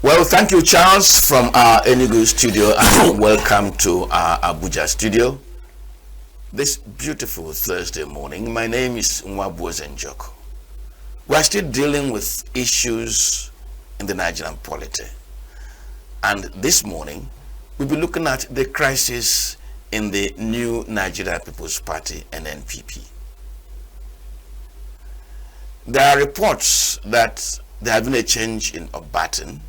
Well, thank you, Charles, from our Enugu studio, and welcome to our Abuja studio. This beautiful Thursday morning, my name is Nnpp. We're still dealing with issues in the Nigerian polity. And this morning, we'll be looking at the crisis in the new Nigeria People's Party, Nnpp. There are reports that there have been a change in Obatin.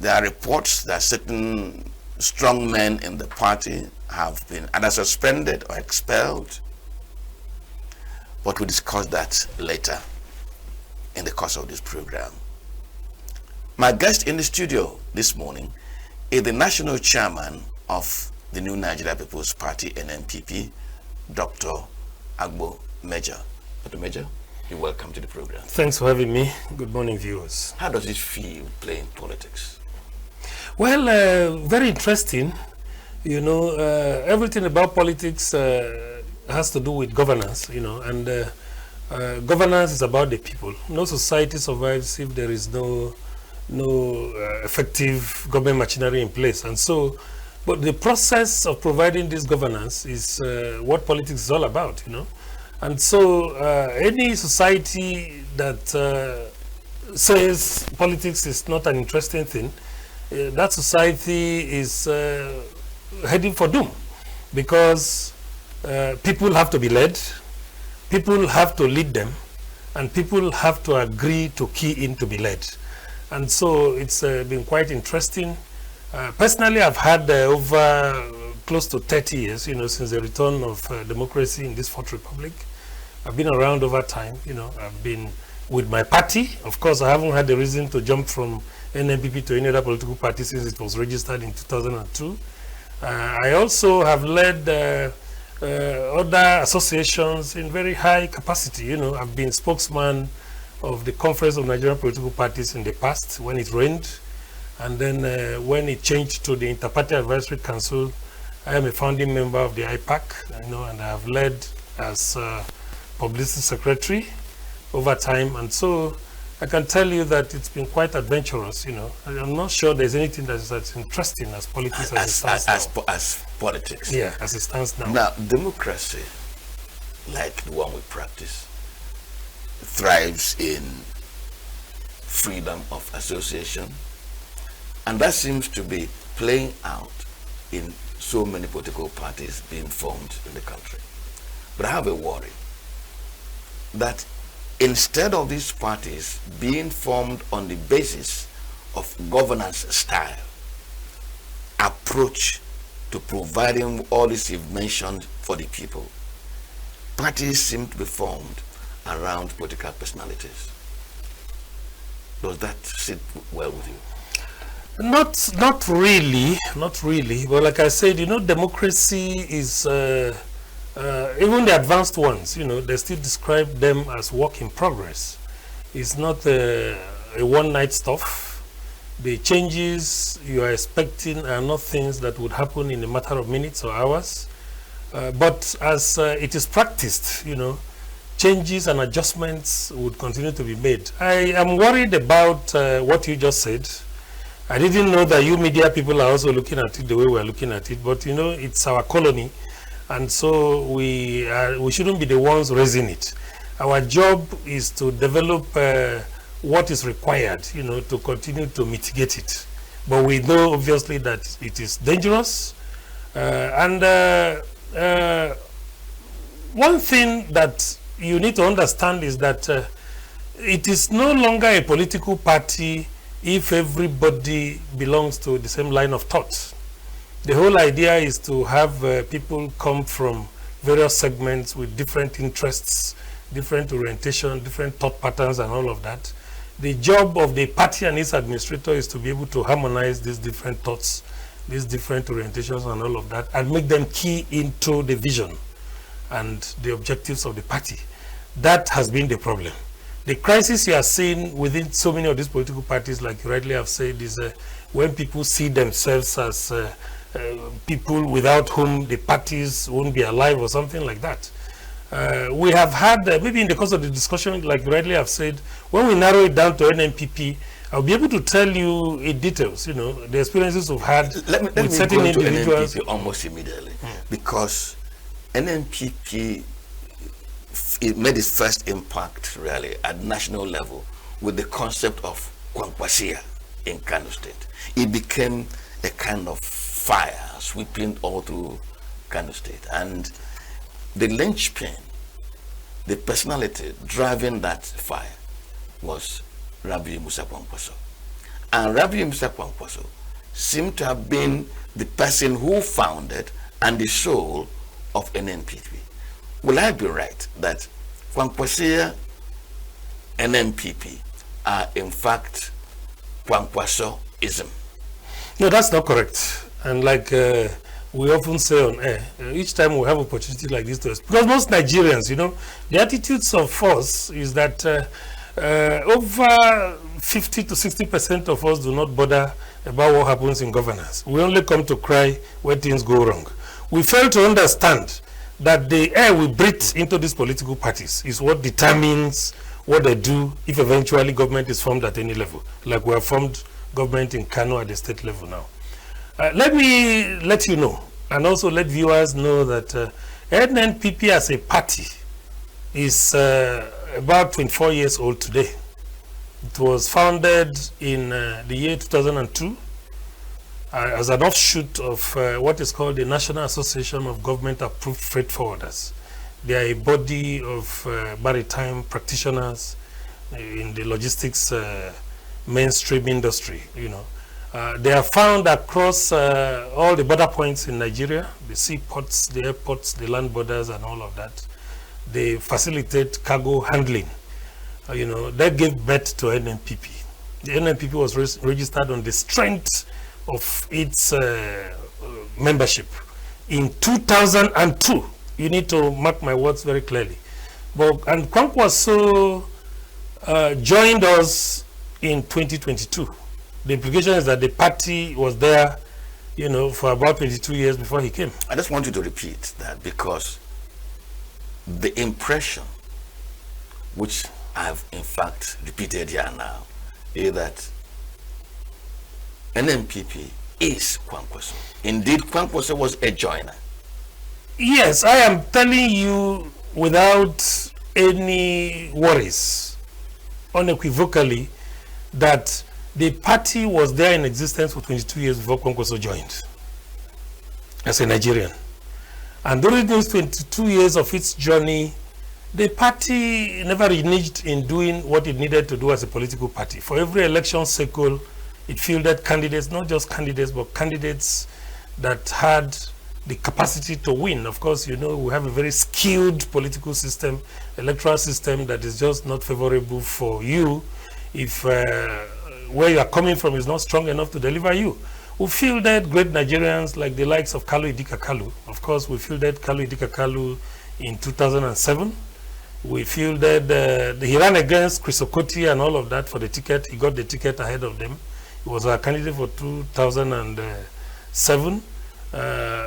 There are reports that certain strong men in the party have been either suspended or expelled. But we'll discuss that later in the course of this program. My guest in the studio this morning is the national chairman of the new Nigeria People's Party, Nnpp, Dr. Agbo Major. Dr. Major, you're welcome to the program. Thanks for having me. Good morning, viewers. How does it feel playing politics? Well, very interesting. You know, everything about politics has to do with governance, you know, and governance is about the people. No society survives if there is no effective government machinery in place. And so, but the process of providing this governance is what politics is all about, you know. And so any society that says politics is not an interesting thing, that society is heading for doom, because people have to be led, people have to lead them, and people have to agree to key in to be led. And so it's been quite interesting. Personally, I've had over close to 30 years, you know, since the return of democracy in this Fourth Republic. I've been around over time, you know. I've been with my party. Of course, I haven't had the reason to jump from Nnpp to any other political party since it was registered in 2002. I also have led other associations in very high capacity. You know, I've been spokesman of the Conference of Nigerian Political Parties in the past when it reigned, and then when it changed to the Interparty Advisory Council, I am a founding member of the IPAC, you know, and I have led as publicity secretary over time. And so I can tell you that it's been quite adventurous, you know. I'm not sure there's anything that's as interesting as politics as it stands now. As politics? Yeah, as it stands now. Now, democracy, like the one we practice, thrives in freedom of association, and that seems to be playing out in so many political parties being formed in the country. But I have a worry that instead of these parties being formed on the basis of governance style, approach to providing all this you've mentioned for the people, parties seem to be formed around political personalities. Does that sit well with you? Not really. But like I said, you know, democracy is even the advanced ones, you know, they still describe them as work in progress. It's not a one-night stuff. The changes you are expecting are not things that would happen in a matter of minutes or hours. But as it is practiced, you know, changes and adjustments would continue to be made. I am worried about what you just said. I didn't know that you media people are also looking at it the way we are looking at it, but you know, it's our colony. And so we shouldn't be the ones raising it. Our job is to develop what is required, you know, to continue to mitigate it. But we know obviously that it is dangerous. And one thing that you need to understand is that it is no longer a political party if everybody belongs to the same line of thought. The whole idea is to have people come from various segments with different interests, different orientation, different thought patterns and all of that. The job of the party and its administrator is to be able to harmonize these different thoughts, these different orientations and all of that, and make them key into the vision and the objectives of the party. That has been the problem. The crisis you are seeing within so many of these political parties, like you rightly have said, is when people see themselves as people without whom the parties won't be alive or something like that. We have had, maybe in the course of the discussion, like you rightly have said, when we narrow it down to Nnpp, I'll be able to tell you in details, you know, the experiences we've had with certain individuals. Nnpp almost immediately, because Nnpp it made its first impact really at national level with the concept of Kwankwaso in Kano State. It became a kind of fire sweeping all through Kano State, and the linchpin, the personality driving that fire was Rabbi Musa Kwankwaso. And Rabbi Musa Kwankwaso seemed to have been the person who founded and the soul of Nnpp. Will I be right that Kwankwaso and Nnpp are in fact Kwankwasoism? No, that's not correct. And like we often say on air, each time we have opportunity like this to us, because most Nigerians, you know, the attitudes of us is that over 50 to 60% of us do not bother about what happens in governance. We only come to cry when things go wrong. We fail to understand that the air we breathe into these political parties is what determines what they do if eventually government is formed at any level. Like we have formed government in Kano at the state level now. Let me let you know, and also let viewers know that Nnpp as a party is about 24 years old today. It was founded in the year 2002 as an offshoot of what is called the National Association of Government Approved Freight Forwarders. They are a body of maritime practitioners in the logistics mainstream industry, you know. They are found across all the border points in Nigeria, the seaports, the airports, the land borders, and all of that. They facilitate cargo handling. You know, that gave birth to Nnpp. The Nnpp was registered on the strength of its membership in 2002. You need to mark my words very clearly. And Kwankwaso joined us in 2022. The implication is that the party was there, you know, for about 22 years before he came. I just want you to repeat that, because the impression, which I've in fact repeated here now, is that Nnpp is Kwankwaso. Indeed, Kwankwaso was a joiner. Yes, I am telling you without any worries, unequivocally, that the party was there in existence for 22 years before Kwankwaso joined as a Nigerian. And during those 22 years of its journey, the party never reneged in doing what it needed to do as a political party. For every election cycle, it fielded candidates, not just candidates, but candidates that had the capacity to win. Of course, you know, we have a very skilled political system, electoral system that is just not favorable for you if where you are coming from is not strong enough to deliver you. We fielded great Nigerians like the likes of Kalu Idika Kalu. Of course, we fielded Kalu Idika Kalu in 2007. We fielded, he ran against Chris Okoti and all of that for the ticket. He got the ticket ahead of them. He was our candidate for 2007.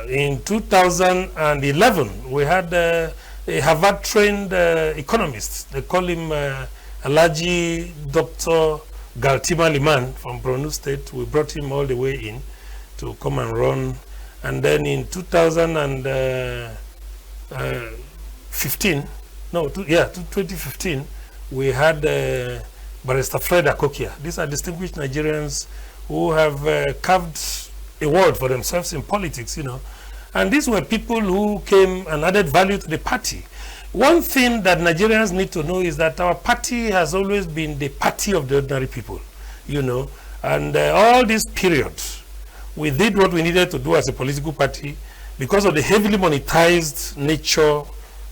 In 2011, we had a Harvard-trained economist. They call him Alhaji Dr. Galtima Liman from Borno State. We brought him all the way in to come and run. And then in 2015, 2015, we had Barrister Fred Akokia. These are distinguished Nigerians who have carved a world for themselves in politics, you know. And these were people who came and added value to the party. One thing that Nigerians need to know is that our party has always been the party of the ordinary people, you know. And all this period, we did what we needed to do as a political party because of the heavily monetized nature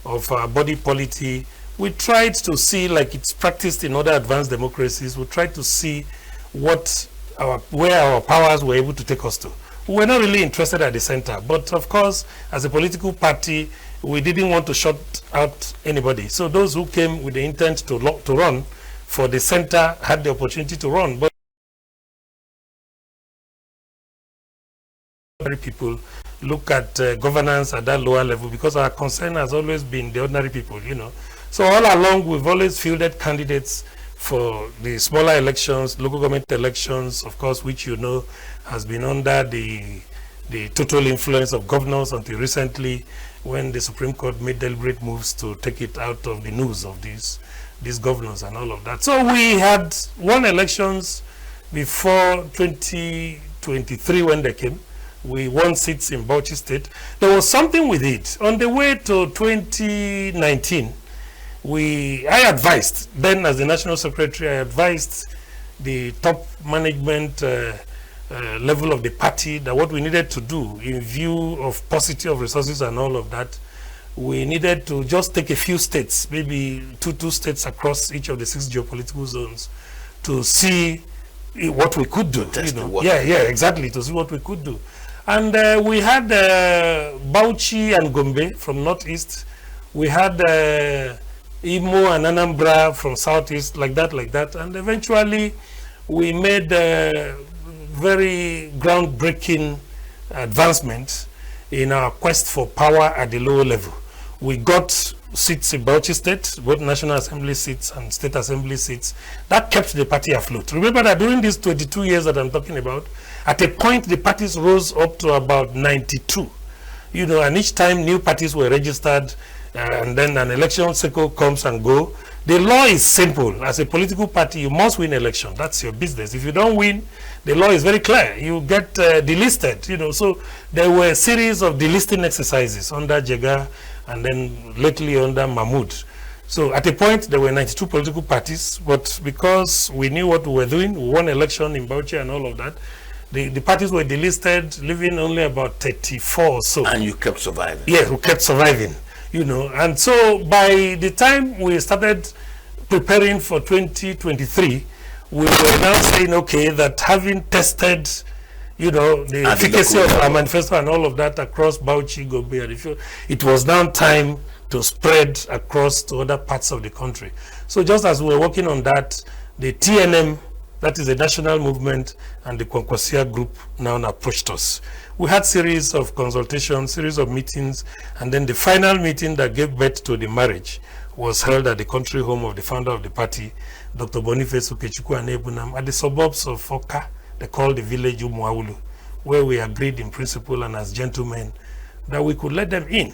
of our body polity. We tried to see, like it's practiced in other advanced democracies, we tried to see where our powers were able to take us to. We were not really interested at the center, but of course, as a political party, we didn't want to shut out anybody. So those who came with the intent to run for the center had the opportunity to run. But people look at governance at that lower level because our concern has always been the ordinary people, you know. So all along, we've always fielded candidates for the smaller elections, local government elections, of course, which you know has been under the total influence of governors until recently, when the Supreme Court made deliberate moves to take it out of the news of these governors and all of that. So we had won elections before 2023 when they came. We won seats in Bauchi State. There was something with it. On the way to 2019, I advised, then as the National Secretary, I advised the top management level of the party that what we needed to do in view of paucity of resources and all of that, we needed to just take a few states, maybe two states across each of the 6 geopolitical zones, to see what we could do. Yeah, exactly, to see what we could do. And we had Bauchi and Gombe from northeast. We had Imo and Anambra from southeast, like that. And eventually, we made very groundbreaking advancement in our quest for power at the lower level. We got seats in Bauchi State, both National Assembly seats and State Assembly seats. That kept the party afloat. Remember that during these 22 years that I'm talking about, at a point the parties rose up to about 92. And each time new parties were registered, and then an election cycle comes and go. The law is simple. As a political party, you must win election. That's your business. If you don't win, the law is very clear. You get delisted. So there were a series of delisting exercises under Jega and then lately under Mahmoud. So at a point, there were 92 political parties, but because we knew what we were doing, we won election in Bauchi and all of that, the parties were delisted, leaving only about 34 or so. And you kept surviving. Yes, we kept surviving. And so by the time we started preparing for 2023, we were now saying, okay, that having tested, the efficacy of our manifesto and all of that across Bauchi, Gombe, and it was now time to spread across to other parts of the country. So just as we were working on that, the TNM, that is the national movement, and the Kwankwaso group now approached us. We had series of consultations, series of meetings, and then the final meeting that gave birth to the marriage was held at the country home of the founder of the party, Dr. Boniface Okechukwu Anebunam, at the suburbs of Oka, they call the village Umuawulu, where we agreed in principle and as gentlemen that we could let them in.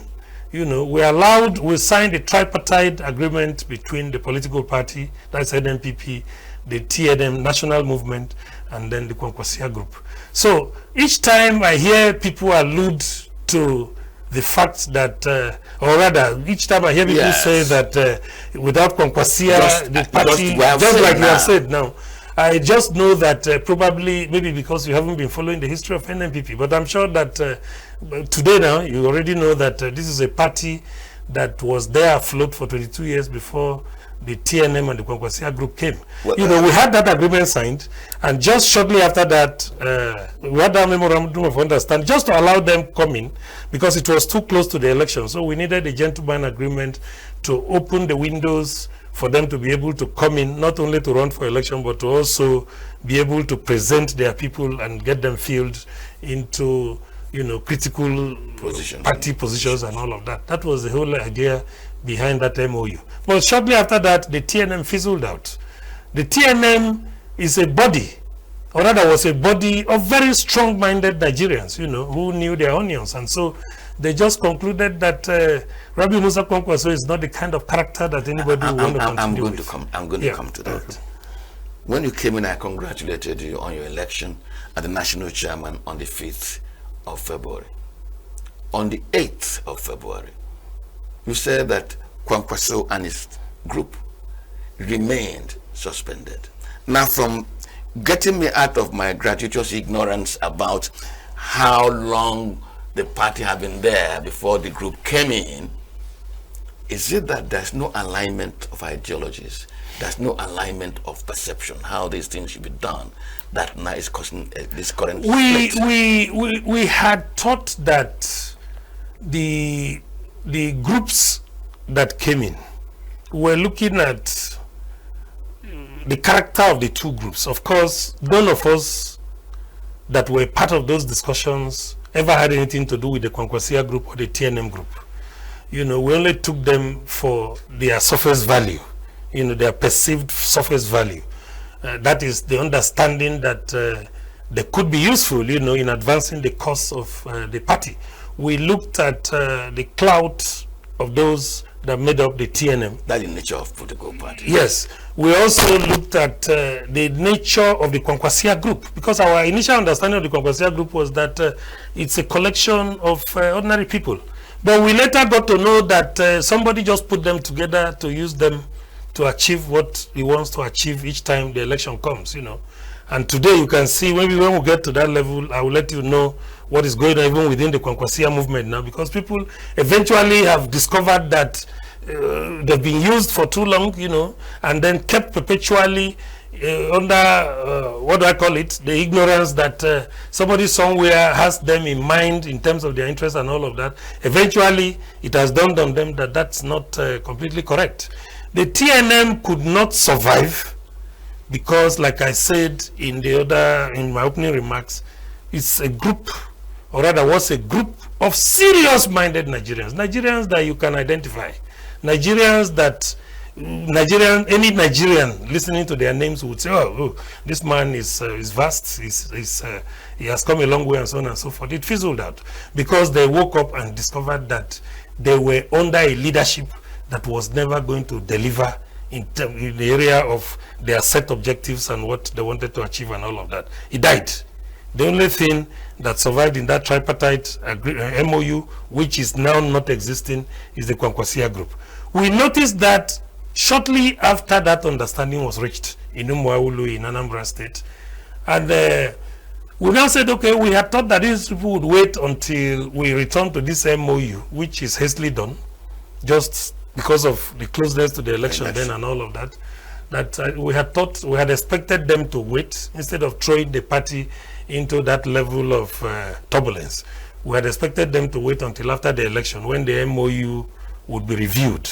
We signed a tripartite agreement between the political party, that's Nnpp, the TNM national movement, and then the Kwankwaso group. So each time I hear people allude to the fact that, or rather, each time I hear people say that without Kwankwaso, the party, just like you have said now, I just know that probably, maybe because you haven't been following the history of Nnpp, but I'm sure that today now, you already know that this is a party that was there afloat for 22 years before the TNM and the Kwankwaso group came. Well, we had that agreement signed, and just shortly after that, we had that memorandum of understanding just to allow them come in, because it was too close to the election. So we needed a gentleman agreement to open the windows for them to be able to come in, not only to run for election, but to also be able to present their people and get them filled into, critical party positions and all of that. That was the whole idea behind that MOU. But shortly after that, the TNM fizzled out. The TNM is a body, or rather was a body of very strong-minded Nigerians, who knew their onions. And so they just concluded that Rabbi Musa Kwankwaso is not the kind of character that anybody would want to continue with. I'm going to come to that. Okay. When you came in, I congratulated you on your election as the national chairman on the 5th of February. On the 8th of February, you said that Kwankwaso and his group remained suspended. Now, from getting me out of my gratuitous ignorance about how long the party had been there before the group came in, is it that there's no alignment of ideologies, there's no alignment of perception, how these things should be done, that now is causing this current split? We had thought that the groups that came in were looking at the character of the two groups. Of course, none of us that were part of those discussions ever had anything to do with the Kwankwaso group or the TNM group. We only took them for their surface value. their perceived surface value. That is the understanding that they could be useful, in advancing the cause of the party. We looked at the clout of those that made up the TNM. That's the nature of political party. Yes. We also looked at the nature of the Kwankwaso group, because our initial understanding of the Kwankwaso group was that it's a collection of ordinary people. But we later got to know that somebody just put them together to use them to achieve what he wants to achieve each time the election comes, And today you can see, when we get to that level, I will let you know what is going on even within the Kwankwaso movement now, because people eventually have discovered that they've been used for too long, and then kept perpetually under, what do I call it, the ignorance that somebody somewhere has them in mind in terms of their interests and all of that. Eventually, it has dawned on them that that's not completely correct. The TNM could not survive because, like I said in my opening remarks, it's a group, or rather was a group of serious-minded Nigerians that you can identify. Any Nigerian listening to their names would say, oh, this man is vast, he has come a long way, and so on and so forth. It fizzled out because they woke up and discovered that they were under a leadership that was never going to deliver in the area of their set objectives and what they wanted to achieve and all of that. It died. The only thing that survived in that tripartite MOU, which is now not existing, is the Kwankwaso group. We noticed that shortly after that understanding was reached in Umuahulu in Anambra State, and we now said, okay, we had thought that these people would wait until we return to this MOU, which is hastily done, just because of the closeness to the election then and all of that, we had expected them to wait instead of throwing the party into that level of turbulence. We had expected them to wait until after the election when the MOU would be reviewed,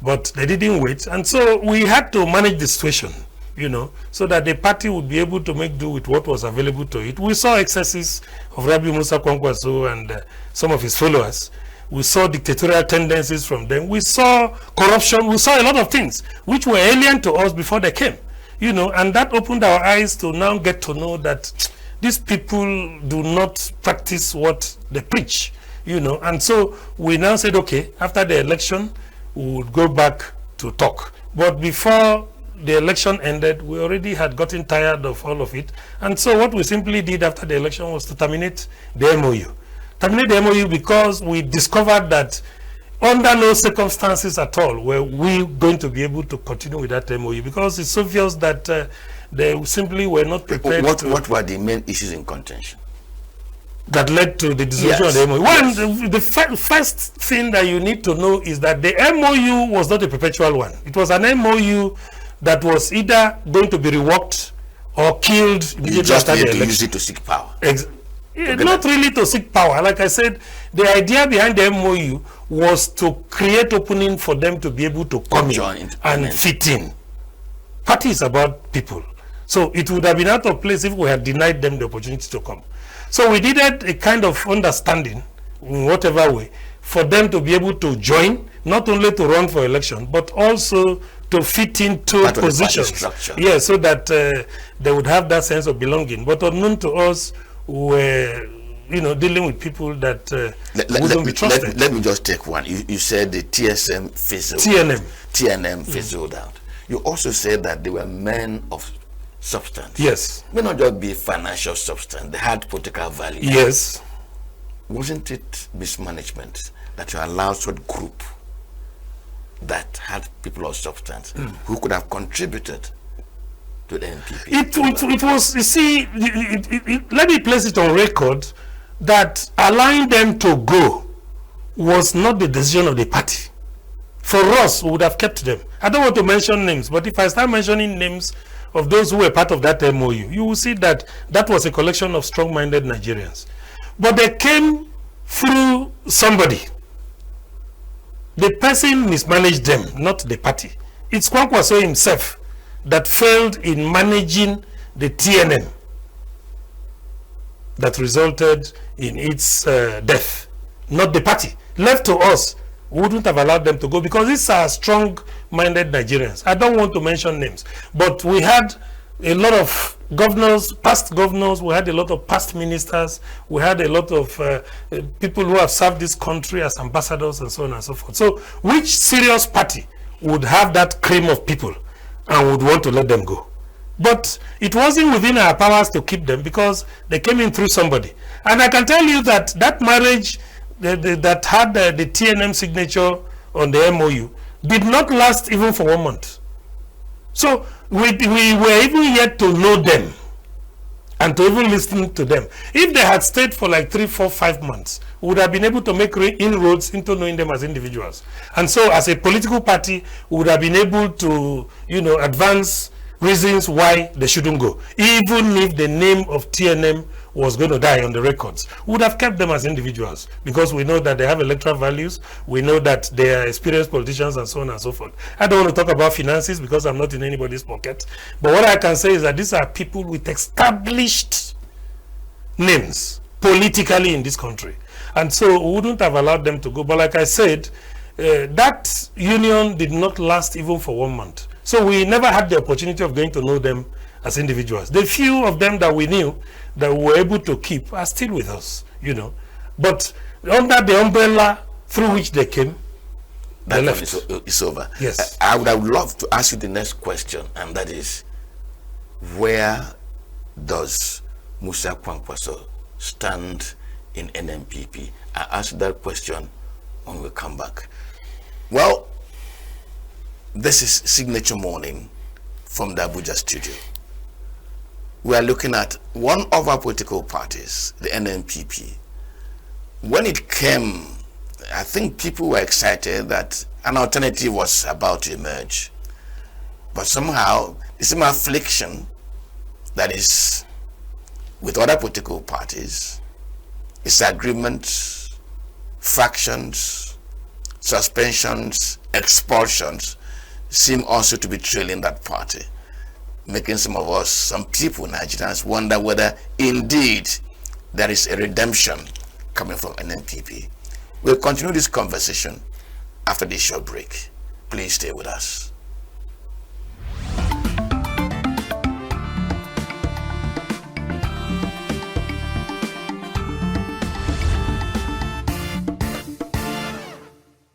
but they didn't wait. And so we had to manage the situation, so that the party would be able to make do with what was available to it. We saw excesses of Rabbi Musa Kwankwaso and some of his followers. We saw dictatorial tendencies from them. We saw corruption. We saw a lot of things which were alien to us before they came, and that opened our eyes to now get to know that these people do not practice what they preach, and so we now said, okay, after the election, we would go back to talk. But before the election ended, we already had gotten tired of all of it. And so what we simply did after the election was to terminate the MOU. Terminate the MOU because we discovered that under no circumstances at all were we going to be able to continue with that MOU, because it's obvious that they simply were not prepared. What were the main issues in contention that led to the dissolution of the MOU? Well, the first thing that you need to know is that the MOU was not a perpetual one. It was an MOU that was either going to be reworked or killed immediately after the election. Use it to seek power. Not really to seek power. Like I said, the idea behind the MOU was to create opening for them to be able to come in and fit in. Party is about people. So it would have been out of place if we had denied them the opportunity to come. So we needed a kind of understanding, in whatever way, for them to be able to join, not only to run for election, but also to fit into positions. Yeah, so that they would have that sense of belonging. But unknown to us, were dealing with people that wouldn't be trusted. Let me just take one. You said the TSM fizzled. TNM fizzled out. You also said that they were men of substance. Yes. May not just be financial substance. They had political value. Yes. Wasn't it mismanagement that you allowed such group that had people of substance who could have contributed to the Nnpp? It was, you see, let me place it on record that allowing them to go was not the decision of the party. For us, we would have kept them. I don't want to mention names, but if I start mentioning names of those who were part of that MOU, you will see that that was a collection of strong-minded Nigerians. But they came through somebody. The person mismanaged them, not the party. It's Kwankwaso himself that failed in managing the TNM that resulted in its death, not the party. Left to us, wouldn't have allowed them to go, because these are strong-minded Nigerians. I don't want to mention names, but we had a lot of governors, past governors, we had a lot of past ministers, we had a lot of people who have served this country as ambassadors and so on and so forth. So which serious party would have that cream of people and would want to let them go? But it wasn't within our powers to keep them, because they came in through somebody. And I can tell you that that marriage that had the TNM signature on the MOU did not last even for 1 month. So we were even yet to know them and to even listen to them. If they had stayed for like 3, 4, 5 months, we would have been able to make inroads into knowing them as individuals. And so as a political party, we would have been able to, advance reasons why they shouldn't go. Even if the name of TNM was going to die on the records, we would have kept them as individuals, because we know that they have electoral values, we know that they are experienced politicians and so on and so forth. I don't want to talk about finances because I'm not in anybody's pocket, but what I can say is that these are people with established names politically in this country, and so we wouldn't have allowed them to go. But like I said, that union did not last even for 1 month. So we never had the opportunity of getting to know them as individuals. The few of them that we knew that we were able to keep are still with us, But under the umbrella through which they came, they left. It's over. Yes. I would have loved to ask you the next question, and that is, where does Musa Kwankwaso stand in Nnpp? I ask that question when we come back. Well, this is Signature Morning from the Abuja studio. We are looking at one of our political parties, the Nnpp. When it came, I think people were excited that an alternative was about to emerge. But somehow, the same affliction that is with other political parties, disagreements, factions, suspensions, expulsions, seem also to be trailing that party, making some people, Nigerians, wonder whether indeed there is a redemption coming from Nnpp. We'll continue this conversation after this short break. Please stay with us.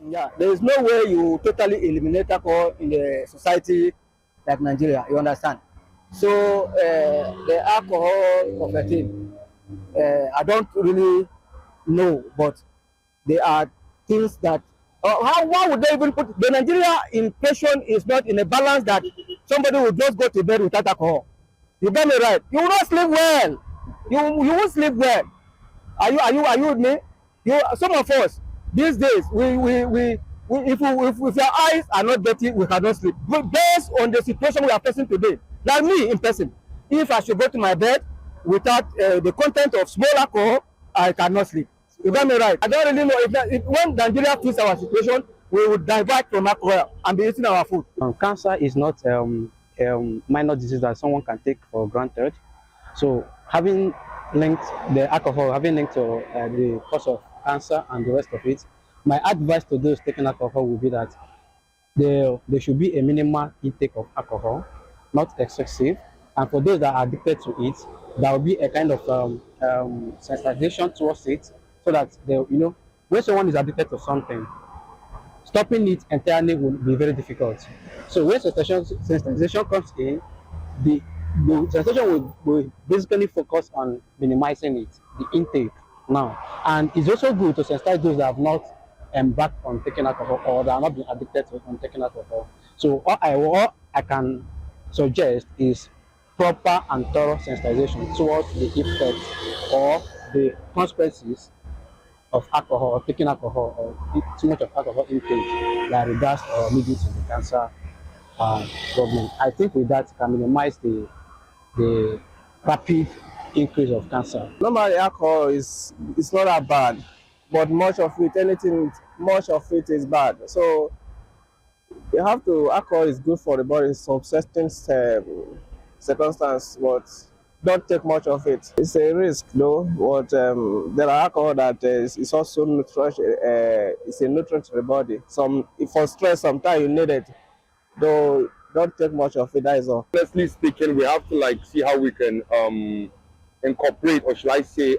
Yeah, there is no way you totally eliminate alcohol in the society like Nigeria, you understand? So the alcohol of a team, I don't really know, but there are things that, why would they even put, the Nigeria inflation is not in a balance that somebody will just go to bed without alcohol. You get me right? You will not sleep well. You won't sleep well. Are you with me? Some of us, these days, if your eyes are not dirty, we cannot sleep. But based on the situation we are facing today, like me in person, if I should go to my bed without the content of small alcohol, I cannot sleep. You got me right? I don't really know if when Nigeria fix our situation, we would divert from alcohol and be eating our food. Cancer is not minor disease that someone can take for granted. So having linked the alcohol, having linked to the cause of cancer and the rest of it, my advice to those taking alcohol would be that there should be a minimal intake of alcohol, not excessive. And for those that are addicted to it, there will be a kind of sensitization towards it, so that when someone is addicted to something, stopping it entirely will be very difficult. So when sensitization comes in, the sensitization will basically focus on minimizing it, the intake now. And it's also good to sensitize those that have not embarked on taking alcohol or that have not been addicted to taking alcohol. So all I can suggest is proper and thorough sensitization towards the effects or the consequences of alcohol, or taking alcohol, or too much of alcohol intake that regards or leading to the cancer problem. I think with that can minimize the rapid increase of cancer. Normally alcohol is not that bad, but much of it is bad. So alcohol is good for the body in some certain circumstances, but don't take much of it. It's a risk, though. But there are alcohol that is also nutrient. It's a nutrient to the body. For stress, sometimes you need it. Though don't take much of it. That is all. Honestly speaking, we have to like see how we can incorporate, or should I say,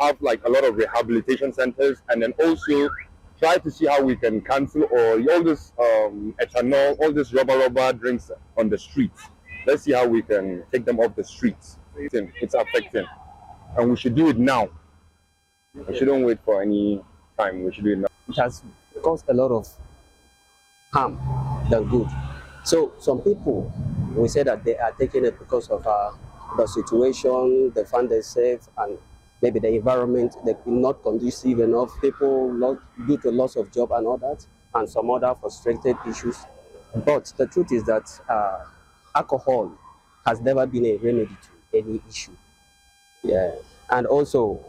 have like a lot of rehabilitation centers, and then also try to see how we can cancel all this ethanol, all this rubber drinks on the streets. Let's see how we can take them off the streets. It's affecting, and we should do it now. We shouldn't wait for any time. We should do it now. It has caused a lot of harm than good. So some people will say that they are taking it because of the situation, they find they safe, and maybe the environment they not conducive enough. People due to loss of job and all that, and some other frustrated issues. But the truth is that alcohol has never been a remedy to any issue. Yeah, and also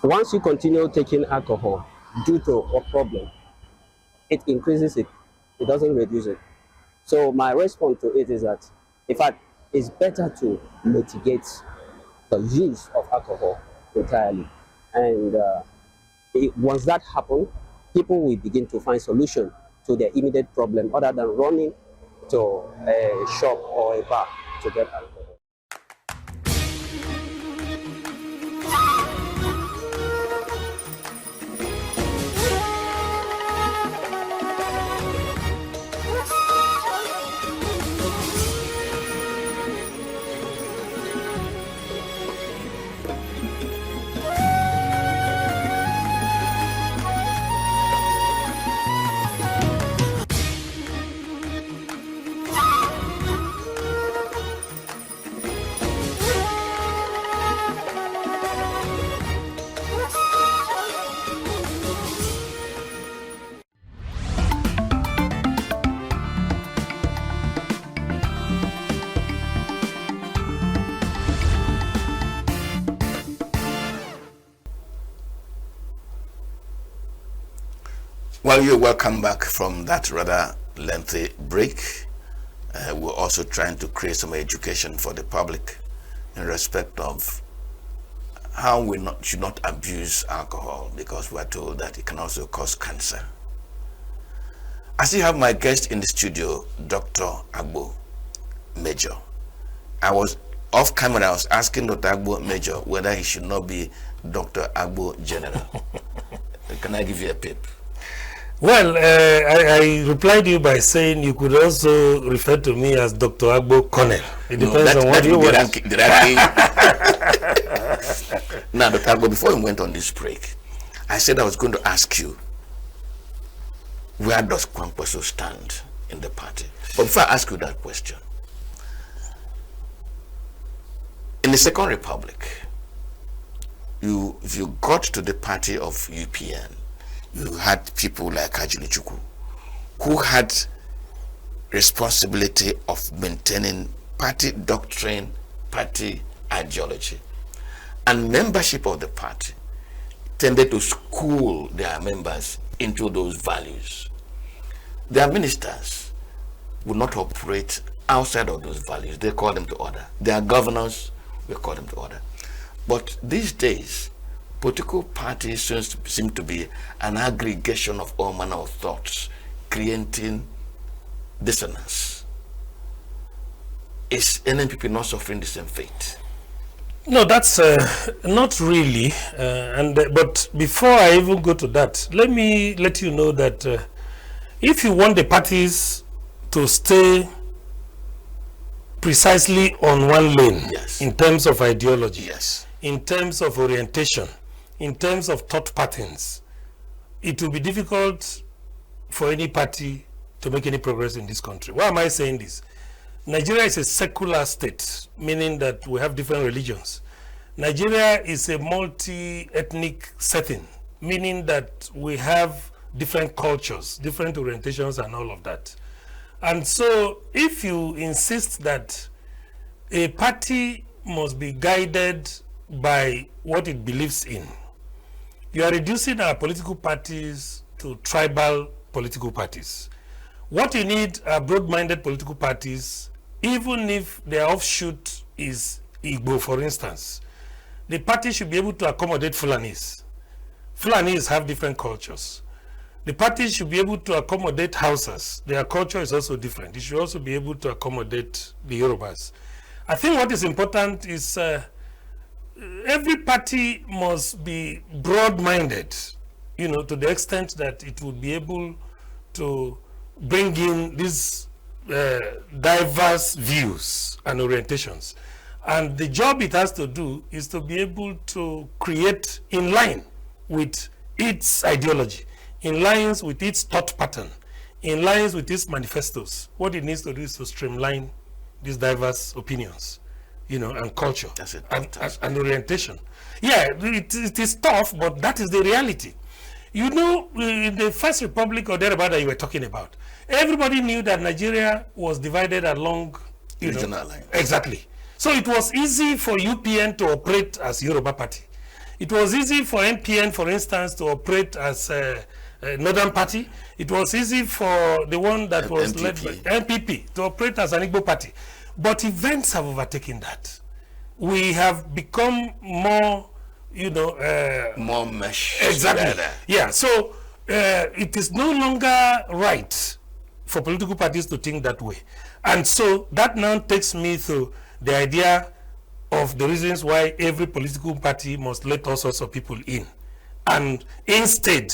once you continue taking alcohol due to a problem, it increases it. It doesn't reduce it. So my response to it is that, in fact, it's better to mitigate the use of alcohol entirely. And once that happens, people will begin to find solution to their immediate problem other than running to a shop or a bar to get alcohol. Well, you're welcome back from that rather lengthy break. We're also trying to create some education for the public in respect of how we should not abuse alcohol, because we're told that it can also cause cancer. I still have my guest in the studio, Dr. Agbo Major. I was off camera, I was asking Dr. Agbo Major whether he should not be Dr. Agbo General. Can I give you a pip? Well, I replied to you by saying you could also refer to me as Dr. Agbo Colonel. It depends on what you want. Now, Dr. Agbo, before we went on this break, I said I was going to ask you, where does Kwankwaso stand in the party? But before I ask you that question, in the Second Republic, if you got to the party of UPN, you had people like Ajinichukwu who had responsibility of maintaining party doctrine, party ideology, and membership of the party tended to school their members into those values. Their ministers would not operate outside of those values. They call them to order. Their governors will call them to order. But these days, political parties seem to be an aggregation of all manner of thoughts, creating dissonance. Is Nnpp not suffering the same fate? No, that's not really. But before I even go to that, let me let you know that if you want the parties to stay precisely on one lane, yes, in terms of ideology, yes, in terms of orientation, in terms of thought patterns, it will be difficult for any party to make any progress in this country. Why am I saying this? Nigeria is a secular state, meaning that we have different religions. Nigeria is a multi-ethnic setting, meaning that we have different cultures, different orientations and all of that. And so if you insist that a party must be guided by what it believes in, you are reducing our political parties to tribal political parties. What you need are broad-minded political parties, even if their offshoot is Igbo, for instance, the party should be able to accommodate Fulanis. Fulanis have different cultures. The party should be able to accommodate Hausas. Their culture is also different. It should also be able to accommodate the Yorubas. I think what is important is every party must be broad-minded, you know, to the extent that it would be able to bring in these diverse views and orientations. And the job it has to do is to be able to create in line with its ideology, in lines with its thought pattern, in lines with its manifestos. What it needs to do is to streamline these diverse opinions, you know, and culture and orientation. Yeah, it is tough, but that is the reality. You know, in the First Republic or thereabout that you were talking about, everybody knew that Nigeria was divided along regional lines. Exactly. So it was easy for UPN to operate as Yoruba Party. It was easy for NPN, for instance, to operate as a Northern Party. It was easy for the one that was led by Nnpp to operate as an Igbo Party. But events have overtaken that. We have become more, you know, more mesh. Exactly. Together. Yeah. So it is no longer right for political parties to think that way. And so that now takes me to the idea of the reasons why every political party must let all sorts of people in, and instead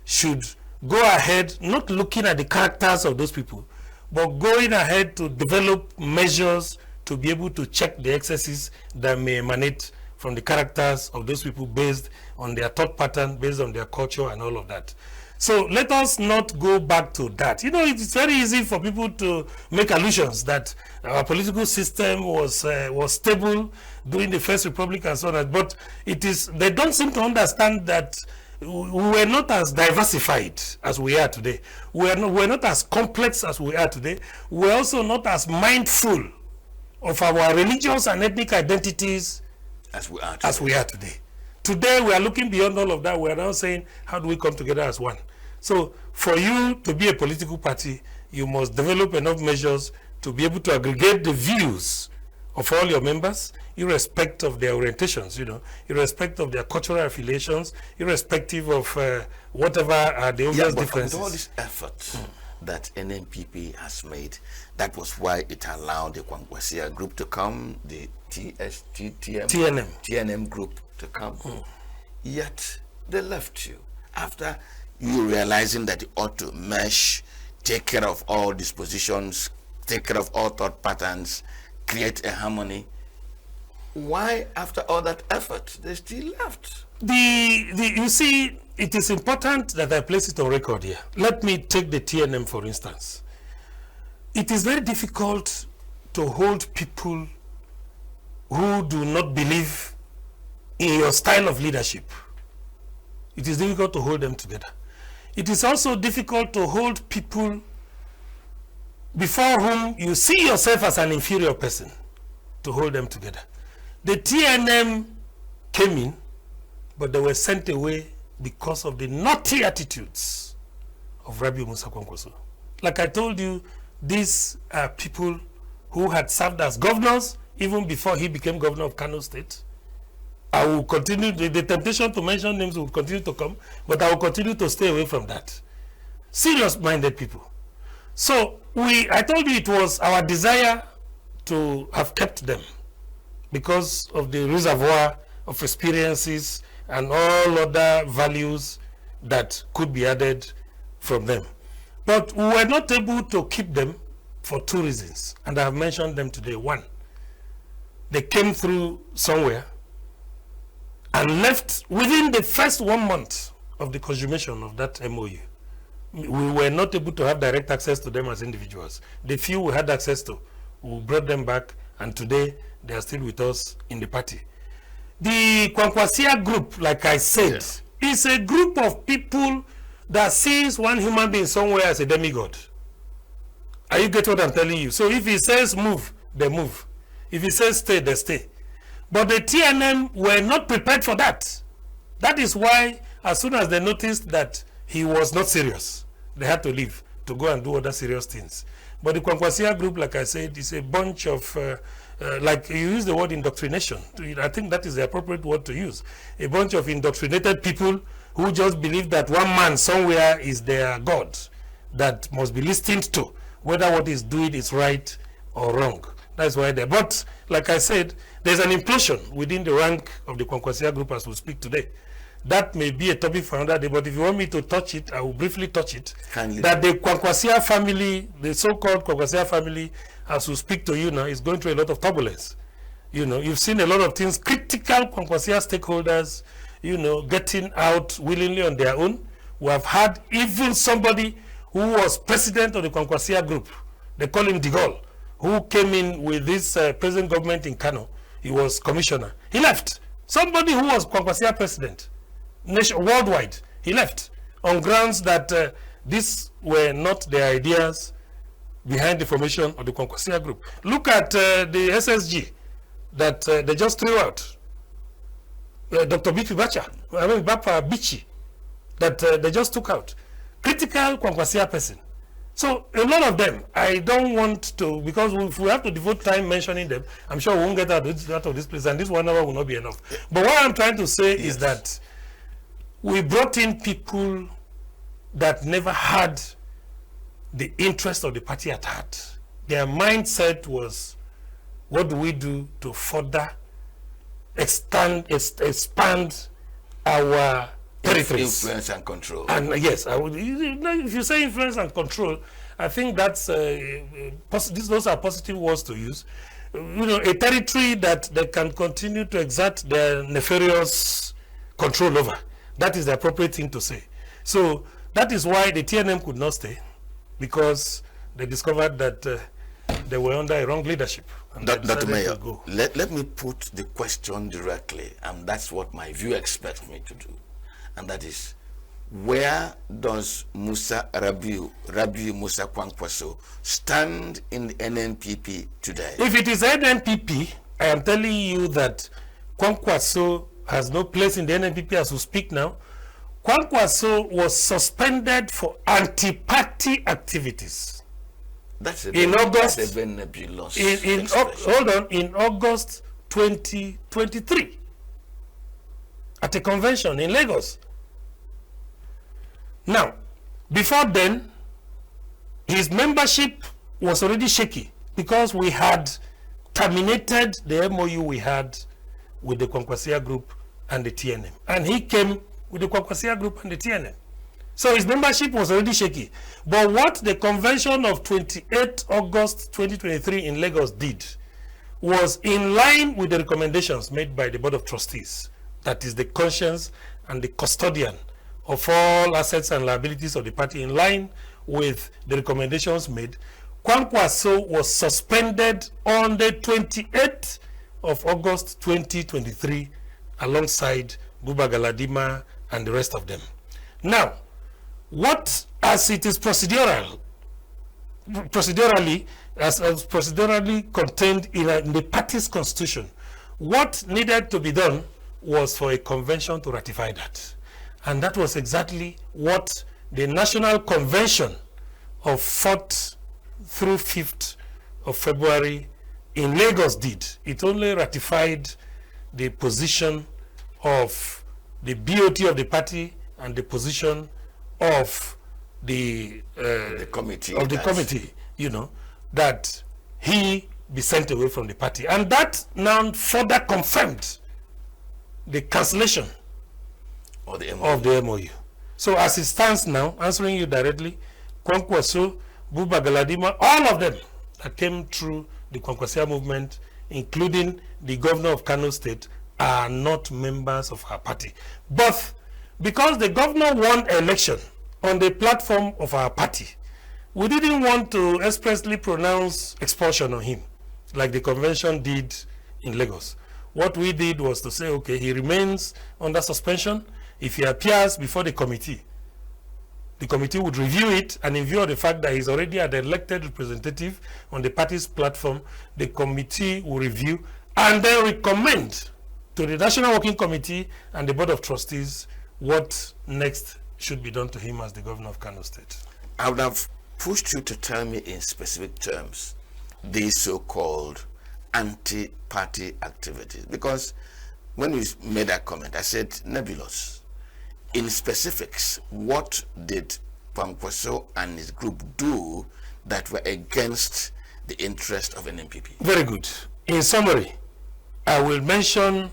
should go ahead not looking at the characters of those people, but going ahead to develop measures to be able to check the excesses that may emanate from the characters of those people based on their thought pattern, based on their culture and all of that. So let us not go back to that. You know, it's very easy for people to make allusions that our political system was stable during the First Republic and so on, but it is, they don't seem to understand that we were not as diversified as we are today. We're not as complex as we are today. We're also not as mindful of our religious and ethnic identities as we are today. Today we are looking beyond all of that. We are now saying, how do we come together as one? So for you to be a political party, you must develop enough measures to be able to aggregate the views of all your members, irrespective of their orientations, you know, irrespective of their cultural affiliations, irrespective of whatever are the obvious differences. With all this effort that Nnpp has made, that was why it allowed the Kwankwaso group to come, the TNM group to come. Yet they left you after you realizing that you ought to mesh, take care of all dispositions, take care of all thought patterns, create a harmony. Why, after all that effort, they still left? You see, it is important that I place it on record here. Let me take the TNM, for instance. It is very difficult to hold people who do not believe in your style of leadership. It is difficult to hold them together. It is also difficult to hold people before whom you see yourself as an inferior person, to hold them together. The TNM came in, but they were sent away because of the naughty attitudes of Rabiu Musa Kwankwaso. Like I told you, these are people who had served as governors even before he became governor of Kano State. I will continue, the temptation to mention names will continue to come, but I will continue to stay away from that. Serious-minded people. So I told you it was our desire to have kept them because of the reservoir of experiences and all other values that could be added from them. But we were not able to keep them for two reasons, and I have mentioned them today. One, they came through somewhere and left within the first 1 month of the consummation of that MOU. We were not able to have direct access to them as individuals. The few we had access to, we brought them back, and today they are still with us in the party. The Kwankwaso group, like I said, is a group of people that sees one human being somewhere as a demigod. Are you getting what I'm telling you? So if he says move, they move. If he says stay, they stay. But the TNM were not prepared for that. That is why, as soon as they noticed that he was not serious, they had to leave to go and do other serious things. But the Kwankwaso group, like I said, is a bunch of, like you use the word indoctrination. I think that is the appropriate word to use. A bunch of indoctrinated people who just believe that one man somewhere is their God that must be listened to, whether what he's doing is right or wrong. That's why they're. But like I said, there's an implosion within the rank of the Kwankwaso group as we speak today. That may be a topic for another day, but if you want me to touch it, I will briefly touch it. Kindly. That the Kwankwaso family, the so-called Kwankwaso family, as we speak to you now, is going through a lot of turbulence. You know, you've seen a lot of things, critical Kwankwaso stakeholders, you know, getting out willingly on their own. We have had even somebody who was president of the Kwankwaso group, they call him De Gaulle, who came in with this present government in Kano. He was commissioner. He left. Somebody who was Kwankwaso president, worldwide, he left on grounds that these were not the ideas behind the formation of the Kwankwaso group. Look at the SSG that they just threw out. Dr. Bapa Bichi, that they just took out. Critical Kwankwaso person. So a lot of them, I don't want to, because if we have to devote time mentioning them, I'm sure we won't get out of this place, and this 1 hour will not be enough. But what I'm trying to say is that we brought in people that never had the interest of the party at heart. Their mindset was, what do we do to further expand our territories? Influence and control. And yes, if you say influence and control, I think that's those are positive words to use. You know, a territory that they can continue to exert their nefarious control over. That is the appropriate thing to say. So that is why the TNM could not stay, because they discovered that they were under a wrong leadership. Dr. Mayor, let me put the question directly, and that's what my viewer expects me to do. And that is, where does Rabiu Musa Kwankwaso stand in the NNPP today? If it is NNPP, I am telling you that Kwankwaso has no place in the NNPP as we speak now. Kwankwaso was suspended for anti-party activities. That's a in August. That's a very nebulous hold on, in August 2023, at a convention in Lagos. Now, before then, his membership was already shaky because we had terminated the MOU we had with the Kwankwaso group and the TNM. And he came with the Kwankwaso group and the TNM. So his membership was already shaky. But what the convention of 28 August 2023 in Lagos did was in line with the recommendations made by the Board of Trustees, that is the conscience and the custodian of all assets and liabilities of the party, in line with the recommendations made. Kwankwaso was suspended on the 28th of August 2023 alongside Buba Galadima and the rest of them. Now, what, as it is procedurally contained in the party's constitution, what needed to be done was for a convention to ratify that. And that was exactly what the National Convention of 4th through 5th of February in Lagos did. It only ratified the position of the BOT of the party and the position of the committee, you know, that he be sent away from the party. And that now further confirmed the cancellation of the MOU. So as it stands now, answering you directly, Kwankwaso, Buba Galadima, all of them that came through the Kwankwaso movement, including the governor of Kano State, are not members of our party. But because the governor won election on the platform of our party, we didn't want to expressly pronounce expulsion on him, like the convention did in Lagos. What we did was to say, okay, he remains under suspension. If he appears before the committee would review it, and in view of the fact that he's already an elected representative on the party's platform, the committee will review and then recommend to the National Working Committee and the Board of Trustees what next should be done to him as the governor of Kano State. I would have pushed you to tell me in specific terms these so-called anti-party activities? Because when you made that comment, I said nebulous. In specifics, what did Kwankwaso and his group do that were against the interest of Nnpp? Very good. In summary, I will mention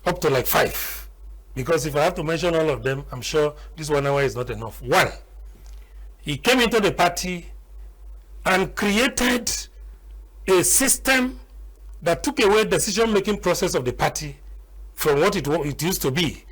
up to like 5, because if I have to mention all of them, I'm sure this 1 hour is not enough. 1, he came into the party and created a system that took away the decision-making process of the party from what it used to be.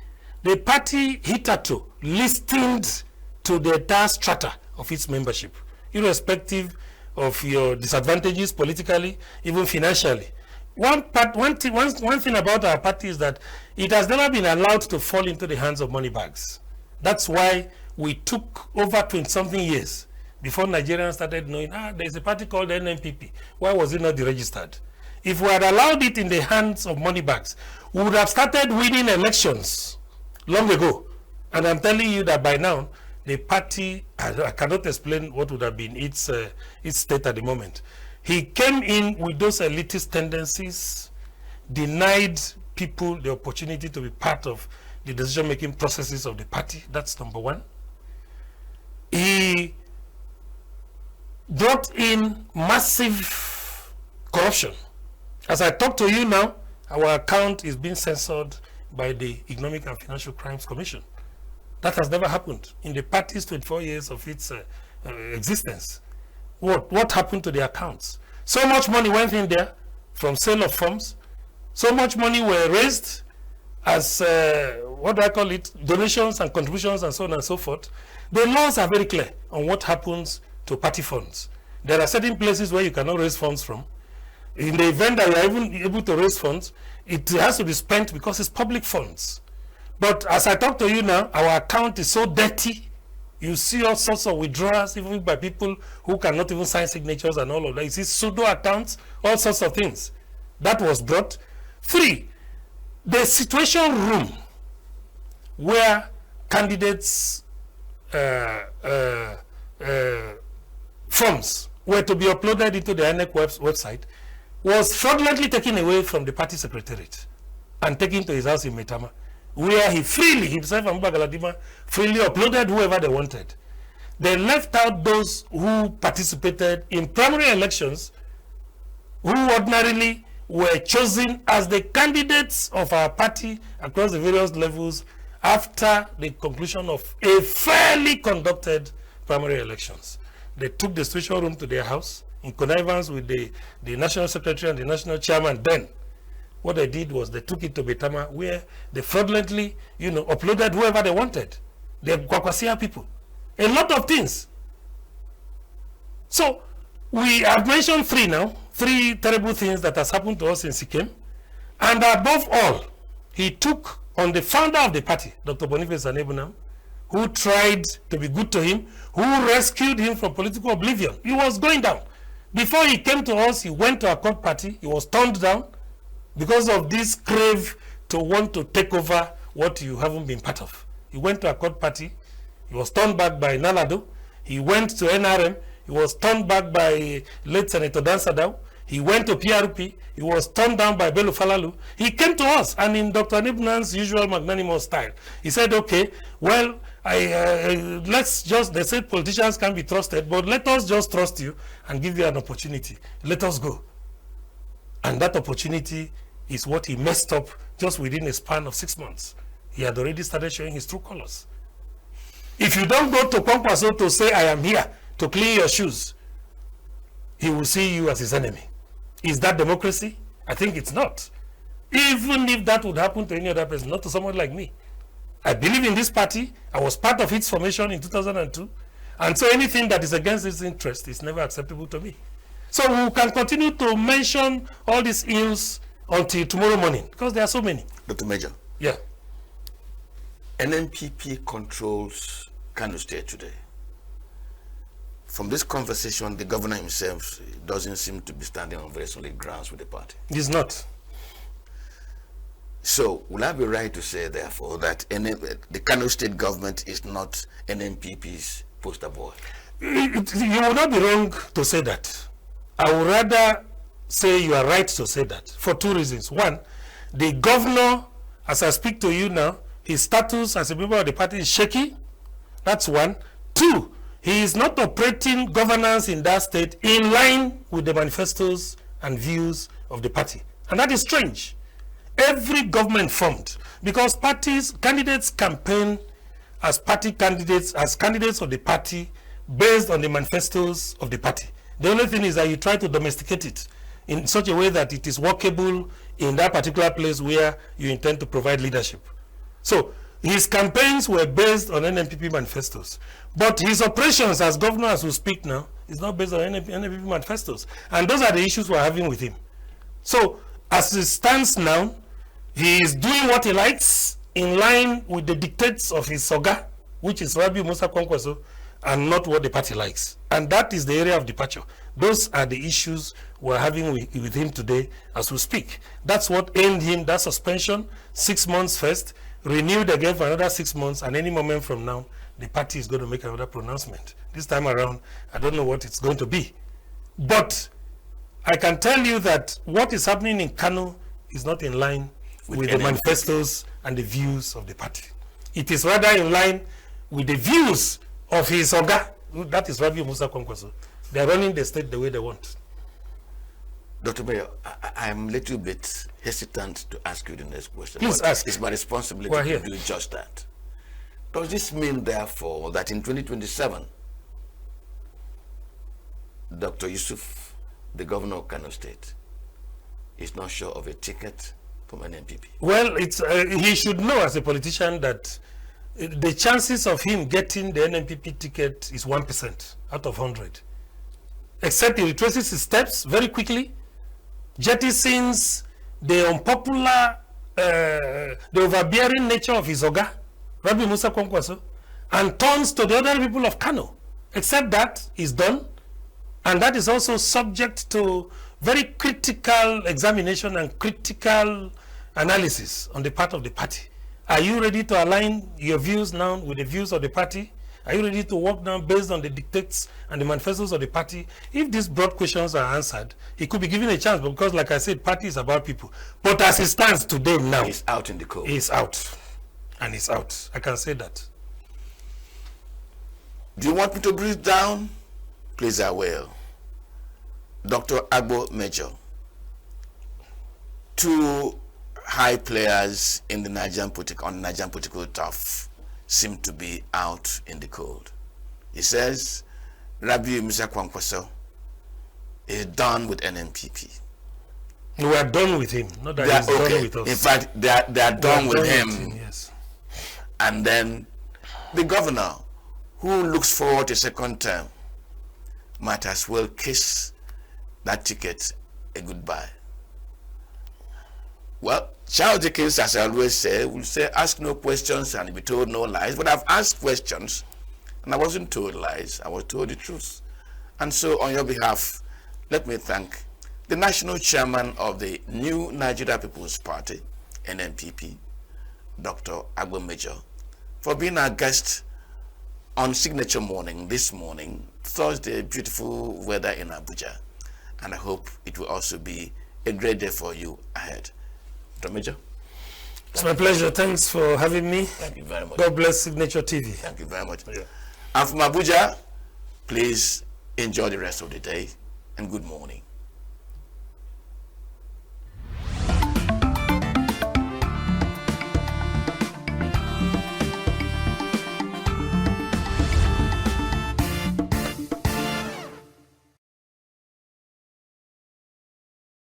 The party hitherto listened to the entire strata of its membership, irrespective of your disadvantages politically, even financially. One thing about our party is that it has never been allowed to fall into the hands of money bags. That's why we took over 20-something years before Nigerians started knowing, there's a party called Nnpp. Why was it not deregistered? If we had allowed it in the hands of money bags, we would have started winning elections long ago. And I'm telling you that by now, the party, I cannot explain what would have been its state at the moment. He came in with those elitist tendencies, denied people the opportunity to be part of the decision-making processes of the party. That's number 1. He brought in massive corruption. As I talk to you now, our account is being censored by the Economic and Financial Crimes Commission. That has never happened in the party's 24 years of its existence. What happened to the accounts? So much money went in there from sale of firms. So much money were raised as, what do I call it, donations and contributions and so on and so forth. The laws are very clear on what happens to party funds. There are certain places where you cannot raise funds from. In the event that you are even able to raise funds, it has to be spent because it's public funds. But as I talk to you now, our account is so dirty. You see all sorts of withdrawals, even by people who cannot even sign signatures and all of that. You see pseudo accounts, all sorts of things. That was brought. 3, the situation room where candidates' forms were to be uploaded into the INEC website was fraudulently taken away from the party secretariat and taken to his house in Metama, where he freely, himself and Bagaladima, freely uploaded whoever they wanted. They left out those who participated in primary elections, who ordinarily were chosen as the candidates of our party across the various levels after the conclusion of a fairly conducted primary elections. They took the situation room to their house in connivance with the national secretary and the national chairman. Then what they did was they took it to Betama, where they fraudulently, uploaded whoever they wanted. The Kwankwaso people. A lot of things. So we have mentioned 3 now, 3 terrible things that has happened to us in Sikkim. And above all, he took on the founder of the party, Dr. Boniface Anebunam, who tried to be good to him, who rescued him from political oblivion. He was going down. Before he came to us, he went to a court party. He was turned down because of this crave to want to take over what you haven't been part of. He went to a court party. He was turned back by Nalado. He went to NRM. He was turned back by late Senator Dansadao. He went to PRP. He was turned down by Bello Falalu. He came to us, and in Dr. Anebunam's usual magnanimous style, he said, okay, well, let's just, they said politicians can be trusted, but let us just trust you and give you an opportunity. Let us go. And that opportunity is what he messed up just within a span of 6 months. He had already started showing his true colors. If you don't go to Kwankwaso to say, I am here to clean your shoes, he will see you as his enemy. Is that democracy? I think it's not. Even if that would happen to any other person, not to someone like me. I believe in this party. I was part of its formation in 2002. And so anything that is against its interest is never acceptable to me. So we can continue to mention all these ills until tomorrow morning, because there are so many. Dr. Major. Yeah. Nnpp controls Kano State today. From this conversation, the governor himself doesn't seem to be standing on very solid grounds with the party. He's not. So, will I be right to say, therefore, that the Kano State government is not NNPP's poster boy? You will not be wrong to say that. I would rather say you are right to say that for two reasons. One, the governor, as I speak to you now, his status as a member of the party is shaky. That's one. Two, he is not operating governance in that state in line with the manifestos and views of the party. And that is strange. Every government formed, because candidates campaign as party candidates, as candidates of the party based on the manifestos of the party. The only thing is that you try to domesticate it in such a way that it is workable in that particular place where you intend to provide leadership. So his campaigns were based on Nnpp manifestos, but his operations as governor, as we speak now, is not based on Nnpp manifestos. And those are the issues we're having with him. So as it stands now, he is doing what he likes in line with the dictates of his Soga, which is Rabi Musa Kwankwaso, and not what the party likes. And that is the area of departure. Those are the issues we're having with him today as we speak. That's what ended him, that suspension, 6 months first, renewed again for another 6 months, and any moment from now, the party is going to make another pronouncement. This time around, I don't know what it's going to be. But I can tell you that what is happening in Kano is not in line with the manifestos and the views of the party. It is rather in line with the views of his Oga, that is Rabi Musa Kwankwaso. They are running the state the way they want. Dr. Mayor, I'm a little bit hesitant to ask you the next question. Please ask. It's my responsibility to do just that. Does this mean, therefore, that in 2027, Dr. Yusuf, the governor of Kano State, is not sure of a ticket from an Nnpp? Well, he should know as a politician that the chances of him getting the Nnpp ticket is 1% out of 100. Except he retraces his steps very quickly, jettisons the unpopular, the overbearing nature of his Oga, Rabi Musa Kwankwaso, and turns to the other people of Kano. Except that is done, and that is also subject to very critical examination and critical analysis on the part of the party. Are you ready to align your views now with the views of the party? Are you ready to work now based on the dictates and the manifestos of the party? If these broad questions are answered, he could be given a chance, because like I said, party is about people. But as it stands today now, he's out in the cold. He's out. And he's out. I can say that. Do you want me to breathe down? Please, I will. Dr. Agbo Major, two high players in the Nigerian political turf seem to be out in the cold. He says Rabi Musa Kwankwaso is done with Nnpp. We are done with him, not that he's done with us. In fact, they are done with him. Yes. And then the governor, who looks forward to a second term, might as well kiss that ticket a goodbye. Well, Charles Dickens, as I always say, will say, ask no questions and be told no lies. But I've asked questions and I wasn't told lies. I was told the truth. And so on your behalf, let me thank the national chairman of the New Nigeria People's Party, Nnpp, Dr. Agbo Major, for being our guest on Signature Morning this morning, Thursday, beautiful weather in Abuja. And I hope it will also be a great day for you ahead. Dr. Major? It's my pleasure. Thanks for having me. Thank you very much. God bless Signature TV. Thank you very much. Yeah. And from Abuja, please enjoy the rest of the day and good morning.